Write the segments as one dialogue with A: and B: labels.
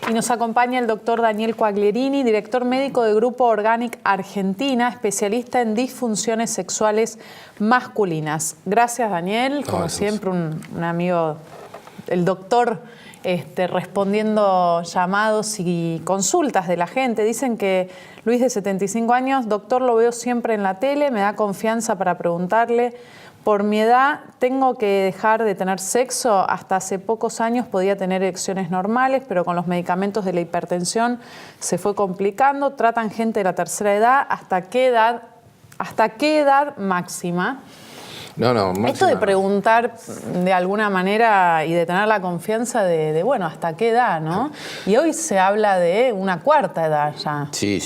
A: Y nos acompaña el doctor Daniel Quaglierini, director médico de Grupo Organic Argentina, especialista en disfunciones sexuales masculinas. Gracias, Daniel. Como siempre, un amigo, el doctor, respondiendo llamados y consultas de la gente. Dicen que Luis, de 75 años, doctor, lo veo siempre en la tele, me da confianza para preguntarle. Por mi edad, tengo que dejar de tener sexo. Hasta hace pocos años podía tener erecciones normales, pero con los medicamentos de la hipertensión se fue complicando. Tratan gente de la tercera edad. ¿Hasta qué edad máxima?
B: Máxima.
A: Esto de preguntar de alguna manera y de tener la confianza de bueno, ¿hasta qué edad, no? Y hoy se habla de una cuarta edad ya.
B: Sí.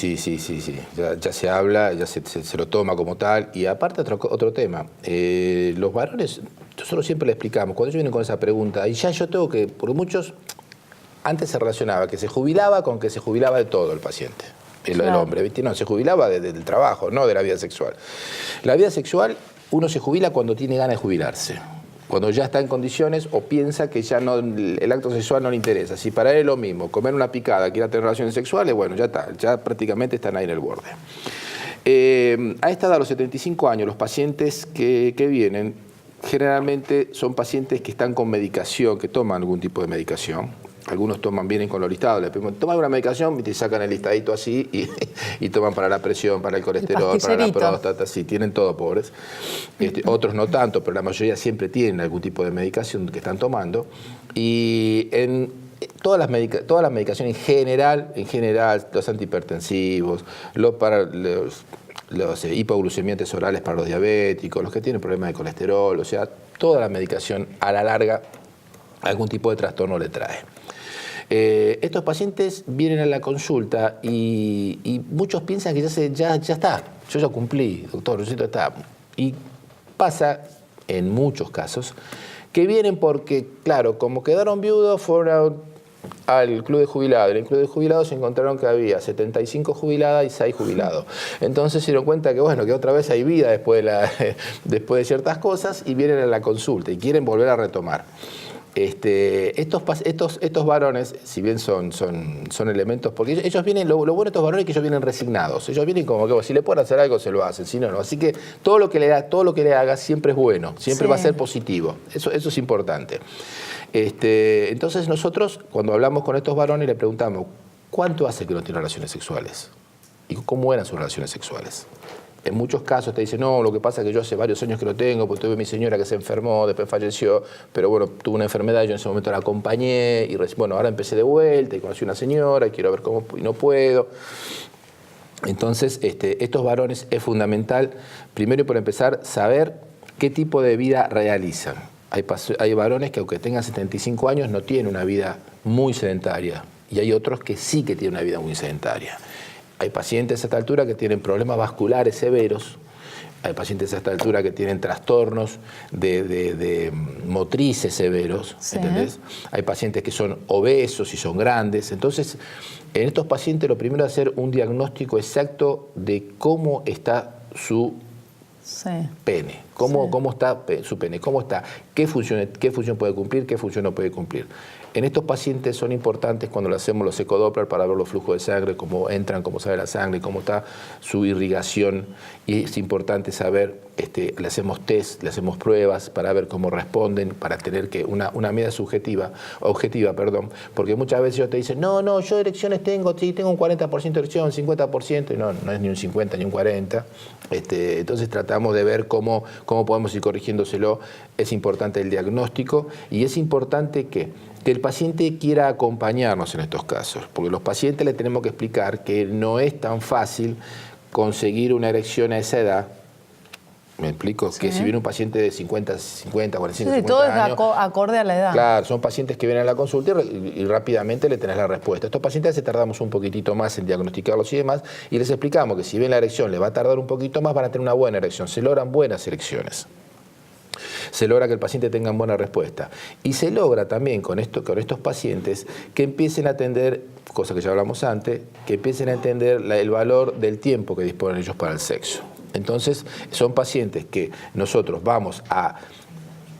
B: Ya se habla, ya se lo toma como tal. Y aparte otro tema, los varones, nosotros siempre le explicamos, cuando ellos vienen con esa pregunta, y ya yo tengo que, porque muchos, antes se relacionaba que se jubilaba con que se jubilaba de todo el paciente. El hombre, ¿viste? No, se jubilaba del trabajo, no de la vida sexual. La vida sexual, uno se jubila cuando tiene ganas de jubilarse, cuando ya está en condiciones o piensa que ya no, el acto sexual no le interesa. Si para él es lo mismo, comer una picada, quiere tener relaciones sexuales, bueno, ya está, ya prácticamente están ahí en el borde. A esta edad, a los 75 años, los pacientes que vienen generalmente son pacientes que están con medicación, que toman algún tipo de medicación. Algunos vienen con los listados, le pedimos, toman una medicación y te sacan el listadito así y toman para la presión, para el colesterol, para la próstata, sí, tienen todo, pobres. Otros no tanto, pero la mayoría siempre tienen algún tipo de medicación que están tomando. Y en todas las medicaciones en general, los antihipertensivos, los hipoglucemiantes orales para los diabéticos, los que tienen problemas de colesterol, o sea, toda la medicación a la larga algún tipo de trastorno le trae. Estos pacientes vienen a la consulta y muchos piensan que ya está, yo ya cumplí, doctor, ya está. Y pasa, en muchos casos, que vienen porque, claro, como quedaron viudos, fueron al club de jubilados. En el club de jubilados se encontraron que había 75 jubiladas y 6 jubilados. Entonces se dieron cuenta que, bueno, que otra vez hay vida después de ciertas cosas y vienen a la consulta y quieren volver a retomar. Estos varones, si bien son elementos, porque ellos vienen, lo bueno de estos varones es que ellos vienen resignados, ellos vienen como que si le pueden hacer algo se lo hacen, si no, no. Así que todo lo que le haga siempre es bueno, siempre va a ser positivo, eso es importante. Entonces nosotros, cuando hablamos con estos varones, le preguntamos, ¿cuánto hace que no tiene relaciones sexuales? ¿Y cómo eran sus relaciones sexuales? En muchos casos te dicen, no, lo que pasa es que yo hace varios años que lo tengo, porque tuve mi señora que se enfermó, después falleció, pero bueno, tuve una enfermedad, yo en ese momento la acompañé, y bueno, ahora empecé de vuelta y conocí una señora, y quiero ver cómo, y no puedo. Entonces, estos varones es fundamental, primero y por empezar, saber qué tipo de vida realizan. Hay varones que aunque tengan 75 años no tienen una vida muy sedentaria, y hay otros que sí que tienen una vida muy sedentaria. Hay pacientes a esta altura que tienen problemas vasculares severos, hay pacientes a esta altura que tienen trastornos de motrices severos, ¿entendés? Hay pacientes que son obesos y son grandes. Entonces, en estos pacientes lo primero es hacer un diagnóstico exacto de cómo está su pene, cómo está su pene, cómo está, qué función puede cumplir, qué función no puede cumplir. En estos pacientes son importantes cuando le hacemos los ecodoppler para ver los flujos de sangre, cómo entran, cómo sale la sangre, cómo está su irrigación. Y es importante saber, le hacemos test, le hacemos pruebas para ver cómo responden, para tener una medida objetiva, porque muchas veces ellos te dicen, no, yo erecciones tengo, sí, tengo un 40% de erección, 50%, y no es ni un 50 ni un 40. Entonces tratamos de ver cómo podemos ir corrigiéndoselo. Es importante el diagnóstico y es importante que el paciente quiera acompañarnos en estos casos, porque los pacientes le tenemos que explicar que no es tan fácil conseguir una erección a esa edad. ¿Me explico? Sí. Que si viene un paciente de 50, 45, 50 años...
A: todo es acorde a la edad.
B: Claro, son pacientes que vienen a la consulta y rápidamente le tenés la respuesta. Estos pacientes se tardamos un poquitito más en diagnosticarlos y demás, y les explicamos que si bien la erección le va a tardar un poquito más, van a tener una buena erección. Se logran buenas erecciones. Se logra que el paciente tenga buena respuesta. Y se logra también con estos pacientes que empiecen a atender, cosa que ya hablamos antes, que empiecen a entender el valor del tiempo que disponen ellos para el sexo. Entonces, son pacientes que nosotros vamos a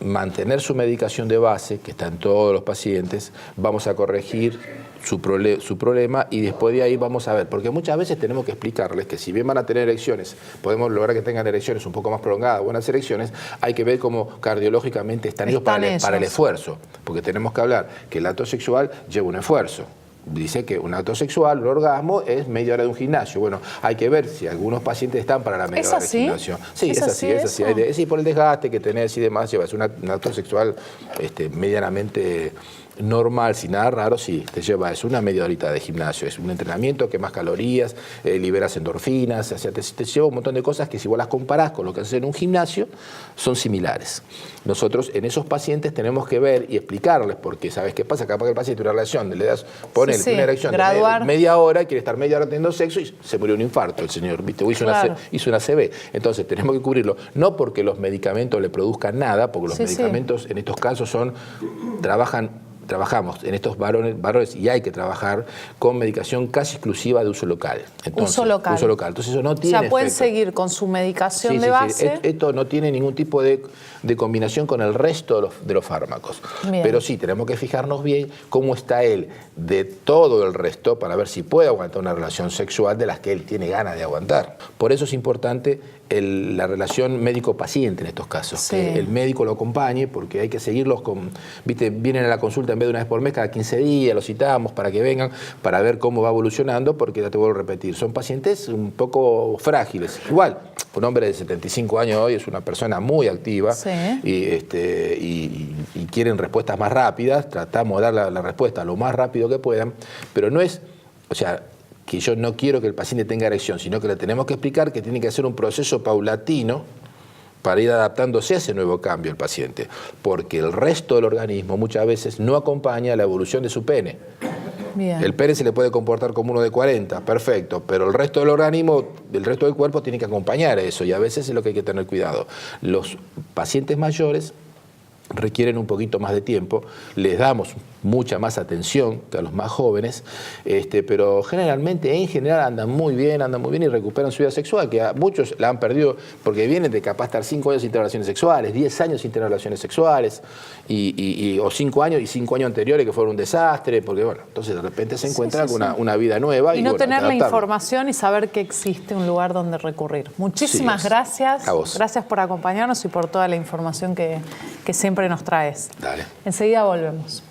B: mantener su medicación de base, que está en todos los pacientes, vamos a corregir su problema y después de ahí vamos a ver, porque muchas veces tenemos que explicarles que si bien van a tener erecciones, podemos lograr que tengan erecciones un poco más prolongadas, buenas erecciones, hay que ver cómo cardiológicamente están ellos para el esfuerzo, porque tenemos que hablar que el acto sexual lleva un esfuerzo. Dice que un acto sexual, un orgasmo, es media hora de un gimnasio. Bueno, hay que ver si algunos pacientes están para la media hora del gimnasio. Sí, es así. Sí, por el desgaste que tenés y demás, llevas un acto sexual medianamente normal, sin nada raro, sí, te lleva, es una media horita de gimnasio, es un entrenamiento, quemas calorías, liberas endorfinas, o sea, te lleva un montón de cosas que si vos las comparás con lo que haces en un gimnasio, son similares. Nosotros en esos pacientes tenemos que ver y explicarles, porque ¿sabes qué pasa? Capaz que el paciente tiene una relación, le das, ponele una erección de media hora, quiere estar media hora teniendo sexo y se murió un infarto el señor, ¿viste? O hizo una CB. Entonces tenemos que cubrirlo, no porque los medicamentos le produzcan nada, porque los medicamentos en estos casos trabajamos en estos varones y hay que trabajar con medicación casi exclusiva de uso local. Entonces, uso local. Entonces eso no tiene
A: efecto. Pueden
B: efecto.
A: Seguir con su medicación de base.
B: Esto no tiene ningún tipo de combinación con el resto de los fármacos. Bien. Pero sí, tenemos que fijarnos bien cómo está él de todo el resto para ver si puede aguantar una relación sexual de las que él tiene ganas de aguantar. Por eso es importante la relación médico-paciente en estos casos. Que el médico lo acompañe, porque hay que seguirlos ¿viste? Vienen a la consulta en vez de una vez por mes, cada 15 días, los citamos para que vengan, para ver cómo va evolucionando, porque ya te vuelvo a repetir, son pacientes un poco frágiles. Igual, un hombre de 75 años hoy es una persona muy activa y quieren respuestas más rápidas, tratamos de dar la respuesta lo más rápido que puedan, pero no es, o sea, que yo no quiero que el paciente tenga erección, sino que le tenemos que explicar que tiene que hacer un proceso paulatino para ir adaptándose a ese nuevo cambio el paciente, porque el resto del organismo muchas veces no acompaña la evolución de su pene. Bien. El pene se le puede comportar como uno de 40, perfecto, pero el resto del organismo, el resto del cuerpo tiene que acompañar eso y a veces es lo que hay que tener cuidado. Los pacientes mayores requieren un poquito más de tiempo, les damos mucha más atención que a los más jóvenes, pero generalmente, en general, andan muy bien y recuperan su vida sexual, que a muchos la han perdido porque vienen de capaz estar 5 años sin tener relaciones sexuales, 10 años sin tener relaciones sexuales, o 5 años y 5 años anteriores que fueron un desastre, porque bueno, entonces de repente se encuentran con una vida nueva.
A: Y no tener la información y saber que existe un lugar donde recurrir. Muchísimas gracias.
B: A vos.
A: Gracias por acompañarnos y por toda la información que siempre nos traes.
B: Dale.
A: Enseguida volvemos.